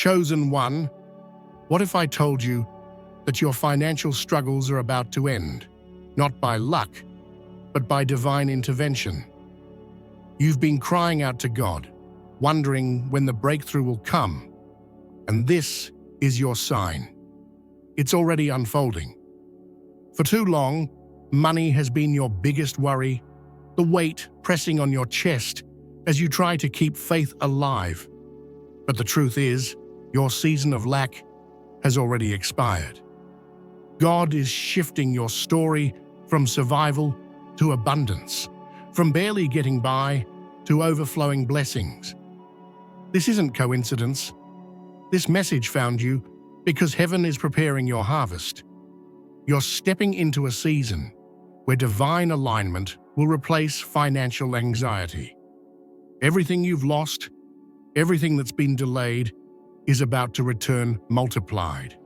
Chosen one, what if I told you that your financial struggles are about to end, not by luck, but by divine intervention? You've been crying out to God, wondering when the breakthrough will come, and this is your sign. It's already unfolding. For too long, money has been your biggest worry, the weight pressing on your chest as you try to keep faith alive. But the truth is, your season of lack has already expired. God is shifting your story from survival to abundance, from barely getting by to overflowing blessings. This isn't coincidence. This message found you because heaven is preparing your harvest. You're stepping into a season where divine alignment will replace financial anxiety. Everything you've lost, everything that's been delayed, is about to return multiplied.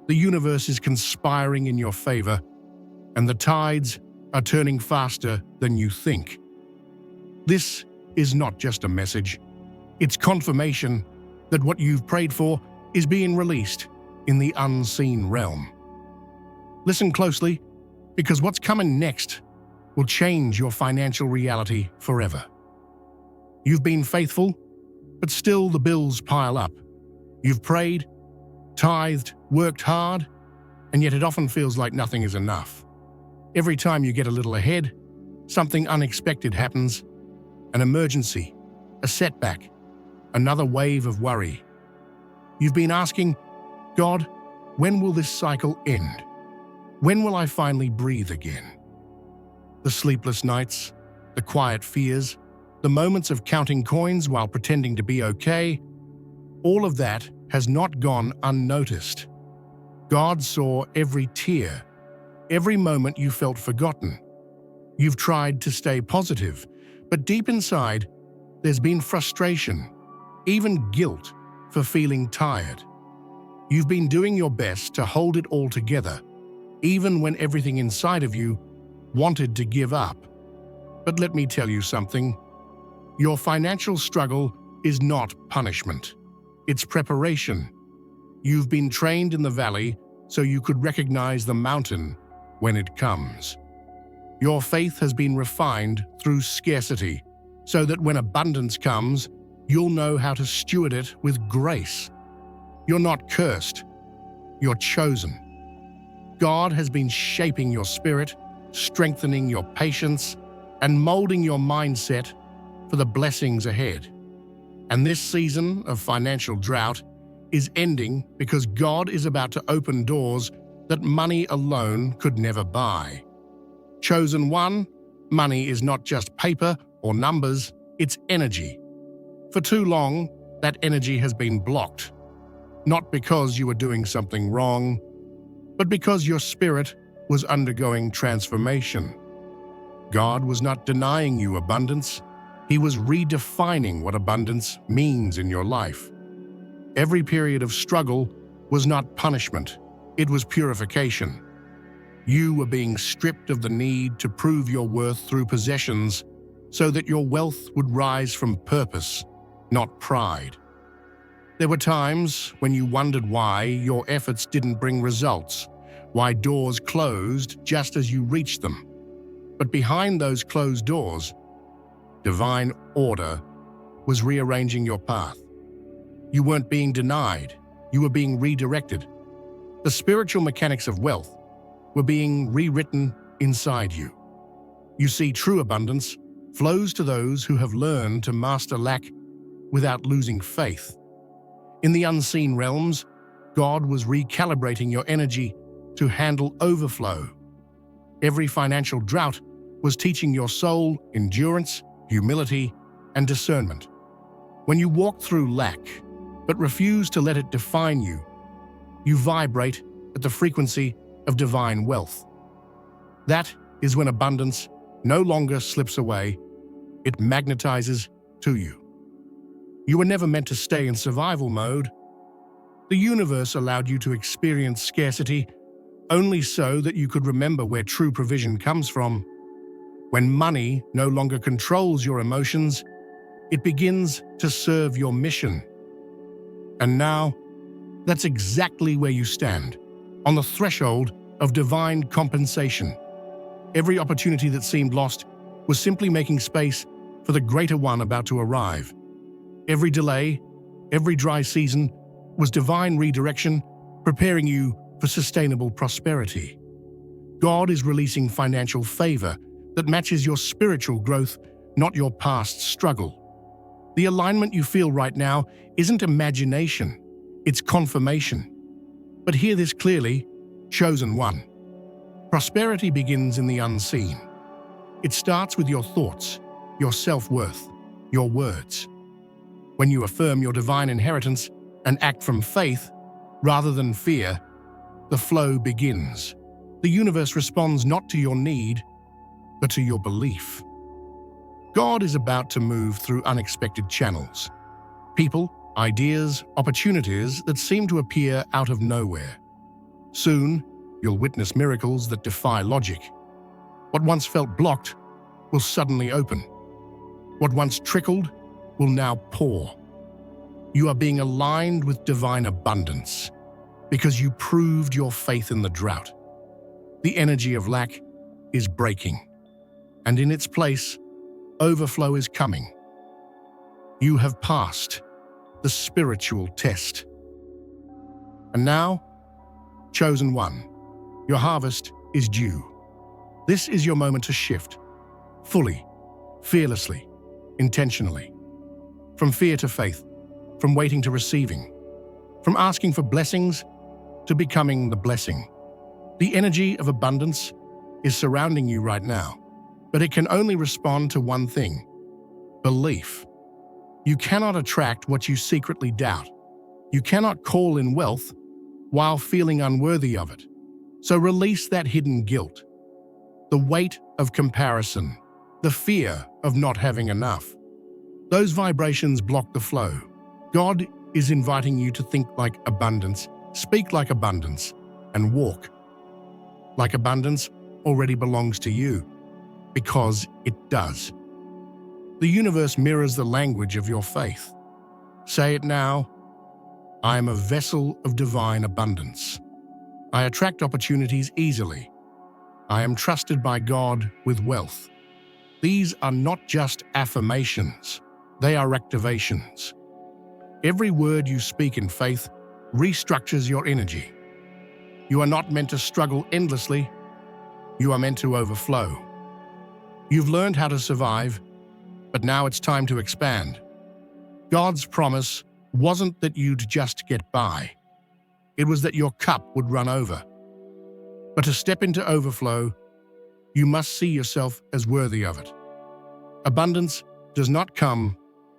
The universe is conspiring in your favor, and the tides are turning faster than you think. This is not just a message. It's confirmation that what you've prayed for is being released in the unseen realm. Listen closely, because what's coming next will change your financial reality forever. You've been faithful, but still the bills pile up. You've prayed, tithed, worked hard, and yet it often feels like nothing is enough. Every time you get a little ahead, something unexpected happens, an emergency, a setback, another wave of worry. You've been asking, God, when will this cycle end? When will I finally breathe again? The sleepless nights, the quiet fears, the moments of counting coins while pretending to be okay, all of that has not gone unnoticed. God saw every tear, every moment you felt forgotten. You've tried to stay positive, but deep inside, there's been frustration, even guilt for feeling tired. You've been doing your best to hold it all together, even when everything inside of you wanted to give up. But let me tell you something. Your financial struggle is not punishment. It's preparation. You've been trained in the valley so you could recognize the mountain when it comes. Your faith has been refined through scarcity so that when abundance comes, you'll know how to steward it with grace. You're not cursed. You're chosen. God has been shaping your spirit, strengthening your patience, and molding your mindset for the blessings ahead. And this season of financial drought is ending because God is about to open doors that money alone could never buy. Chosen one, money is not just paper or numbers, it's energy. For too long, that energy has been blocked. Not because you were doing something wrong, but because your spirit was undergoing transformation. God was not denying you abundance. He was redefining what abundance means in your life. Every period of struggle was not punishment. It was purification. You were being stripped of the need to prove your worth through possessions so that your wealth would rise from purpose, not pride. There were times when you wondered why your efforts didn't bring results, why doors closed just as you reached them. But behind those closed doors, divine order was rearranging your path. You weren't being denied, you were being redirected. The spiritual mechanics of wealth were being rewritten inside you. You see, true abundance flows to those who have learned to master lack without losing faith. In the unseen realms, God was recalibrating your energy to handle overflow. Every financial drought was teaching your soul endurance, humility, and discernment. When you walk through lack, but refuse to let it define you, you vibrate at the frequency of divine wealth. That is when abundance no longer slips away, it magnetizes to you. You were never meant to stay in survival mode. The universe allowed you to experience scarcity only so that you could remember where true provision comes from. When money no longer controls your emotions, it begins to serve your mission. And now, that's exactly where you stand, on the threshold of divine compensation. Every opportunity that seemed lost was simply making space for the greater one about to arrive. Every delay, every dry season was divine redirection, preparing you for sustainable prosperity. God is releasing financial favor that matches your spiritual growth, not your past struggle. The alignment you feel right now isn't imagination, it's confirmation. But hear this clearly, chosen one. Prosperity begins in the unseen. It starts with your thoughts, your self-worth, your words. When you affirm your divine inheritance and act from faith rather than fear, the flow begins. The universe responds not to your need, but to your belief. God is about to move through unexpected channels. People, ideas, opportunities that seem to appear out of nowhere. Soon, you'll witness miracles that defy logic. What once felt blocked will suddenly open. What once trickled will now pour. You are being aligned with divine abundance because you proved your faith in the drought. The energy of lack is breaking, and in its place, overflow is coming. You have passed the spiritual test. And now, chosen one, your harvest is due. This is your moment to shift, fully, fearlessly, intentionally. From fear to faith, from waiting to receiving, from asking for blessings to becoming the blessing. The energy of abundance is surrounding you right now, but it can only respond to one thing: belief. You cannot attract what you secretly doubt. You cannot call in wealth while feeling unworthy of it. So release that hidden guilt, the weight of comparison, the fear of not having enough. Those vibrations block the flow. God is inviting you to think like abundance, speak like abundance, and walk like abundance already belongs to you, because it does. The universe mirrors the language of your faith. Say it now: I am a vessel of divine abundance. I attract opportunities easily. I am trusted by God with wealth. These are not just affirmations, they are activations. Every word you speak in faith restructures your energy. You are not meant to struggle endlessly. You are meant to overflow. You've learned how to survive, but now it's time to expand. God's promise wasn't that you'd just get by. It was that your cup would run over. But to step into overflow, you must see yourself as worthy of it. Abundance does not come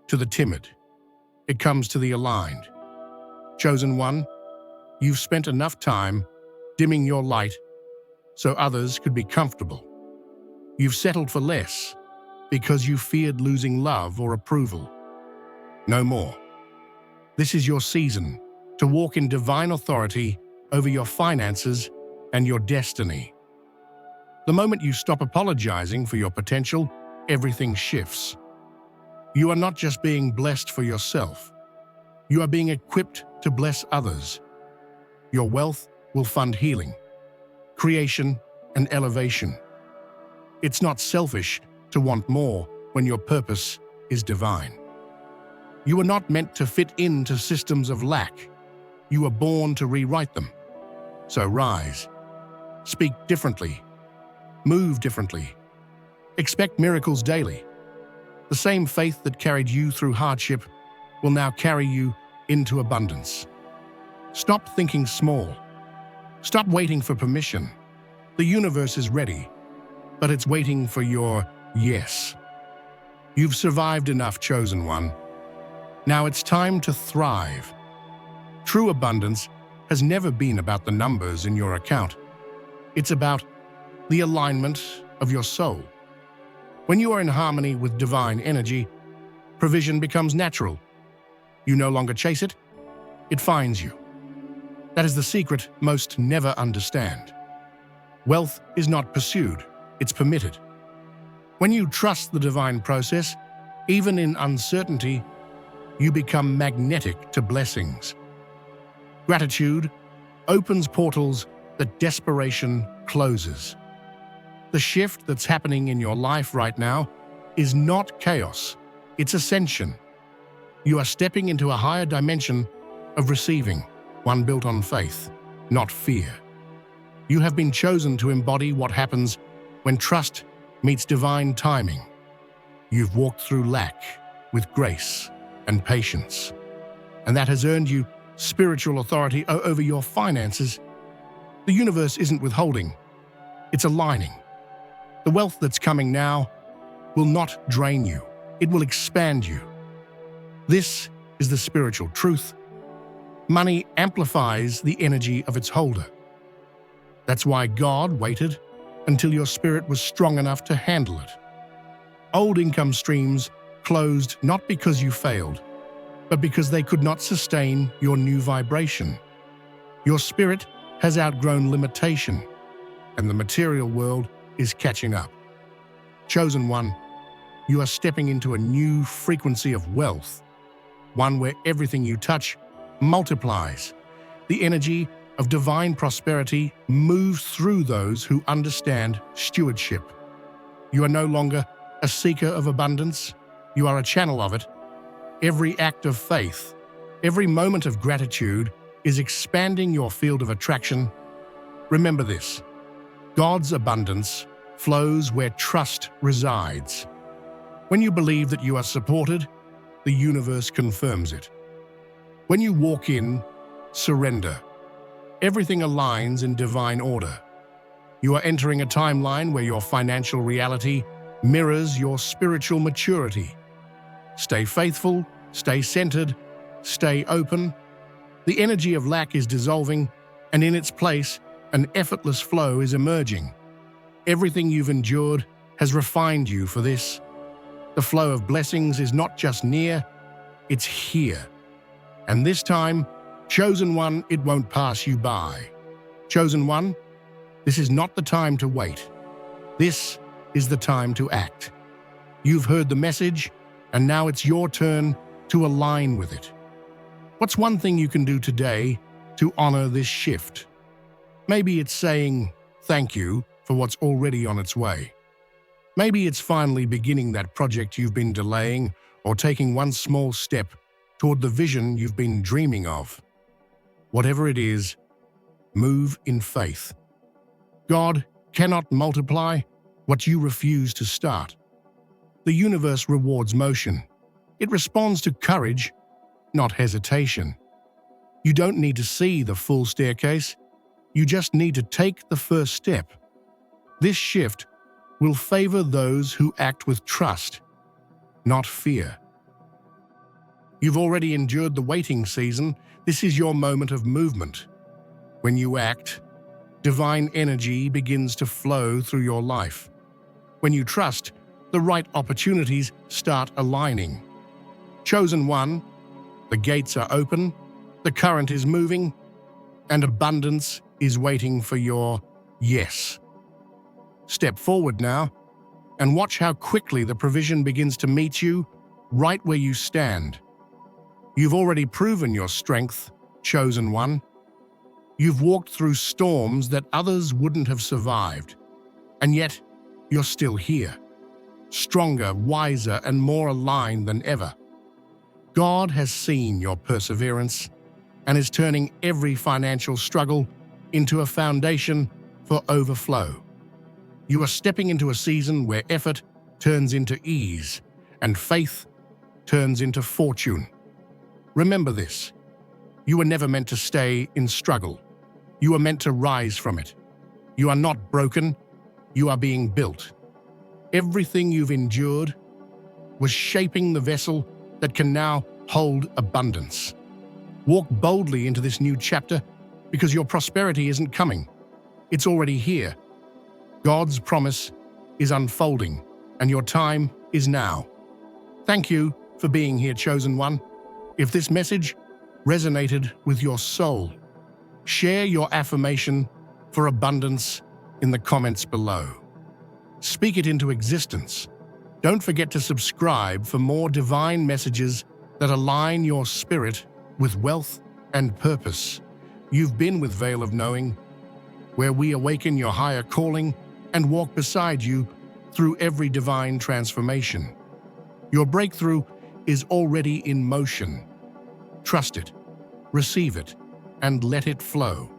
to the timid. It comes to the aligned. Chosen one, you've spent enough time dimming your light so others could be comfortable. You've settled for less because you feared losing love or approval. No more. This is your season to walk in divine authority over your finances and your destiny. The moment you stop apologizing for your potential, everything shifts. You are not just being blessed for yourself. You are being equipped to bless others. Your wealth will fund healing, creation, and elevation. It's not selfish to want more when your purpose is divine. You are not meant to fit into systems of lack. You are born to rewrite them. So rise, speak differently, move differently, expect miracles daily. The same faith that carried you through hardship will now carry you into abundance. Stop thinking small. Stop waiting for permission. The universe is ready, but it's waiting for your yes. You've survived enough, chosen one. Now it's time to thrive. True abundance has never been about the numbers in your account. It's about the alignment of your soul. When you are in harmony with divine energy, provision becomes natural. You no longer chase it, it finds you. That is the secret most never understand. Wealth is not pursued, it's permitted. When you trust the divine process, even in uncertainty, you become magnetic to blessings. Gratitude opens portals that desperation closes. The shift that's happening in your life right now is not chaos, it's ascension. You are stepping into a higher dimension of receiving, one built on faith, not fear. You have been chosen to embody what happens when trust meets divine timing. You've walked through lack with grace and patience, and that has earned you spiritual authority over your finances. The universe isn't withholding, it's aligning. The wealth that's coming now will not drain you, it will expand you. This is the spiritual truth. Money amplifies the energy of its holder. That's why God waited until your spirit was strong enough to handle it. Old income streams closed not because you failed, but because they could not sustain your new vibration. Your spirit has outgrown limitation, and the material world is catching up. Chosen one, you are stepping into a new frequency of wealth, one where everything you touch multiplies. The energy of divine prosperity moves through those who understand stewardship. You are no longer a seeker of abundance, you are a channel of it. Every act of faith, every moment of gratitude is expanding your field of attraction. Remember this: God's abundance flows where trust resides. When you believe that you are supported, the universe confirms it. When you walk in, surrender. Everything aligns in divine order. You are entering a timeline where your financial reality mirrors your spiritual maturity. Stay faithful, stay centered, stay open. The energy of lack is dissolving, and in its place, an effortless flow is emerging. Everything you've endured has refined you for this. The flow of blessings is not just near, it's here. And this time, chosen one, it won't pass you by. Chosen one, this is not the time to wait. This is the time to act. You've heard the message, and now it's your turn to align with it. What's one thing you can do today to honor this shift? Maybe it's saying thank you for what's already on its way. Maybe it's finally beginning that project you've been delaying, or taking one small step toward the vision you've been dreaming of. Whatever it is, move in faith. God cannot multiply what you refuse to start. The universe rewards motion. It responds to courage, not hesitation. You don't need to see the full staircase. You just need to take the first step. This shift will favor those who act with trust, not fear. You've already endured the waiting season. This is your moment of movement. When you act, divine energy begins to flow through your life. When you trust, the right opportunities start aligning. Chosen one, the gates are open, the current is moving, and abundance is waiting for your yes. Step forward now and watch how quickly the provision begins to meet you right where you stand. You've already proven your strength, chosen one. You've walked through storms that others wouldn't have survived, and yet you're still here, stronger, wiser, and more aligned than ever. God has seen your perseverance and is turning every financial struggle into a foundation for overflow. You are stepping into a season where effort turns into ease and faith turns into fortune. Remember this: you were never meant to stay in struggle. You are meant to rise from it. You are not broken, you are being built. Everything you've endured was shaping the vessel that can now hold abundance. Walk boldly into this new chapter because your prosperity isn't coming. It's already here. God's promise is unfolding, and your time is now. Thank you for being here, chosen one. If this message resonated with your soul, share your affirmation for abundance in the comments below. Speak it into existence. Don't forget to subscribe for more divine messages that align your spirit with wealth and purpose. You've been with Veil of Knowing, where we awaken your higher calling and walk beside you through every divine transformation. Your breakthrough is already in motion. Trust it, receive it, and let it flow.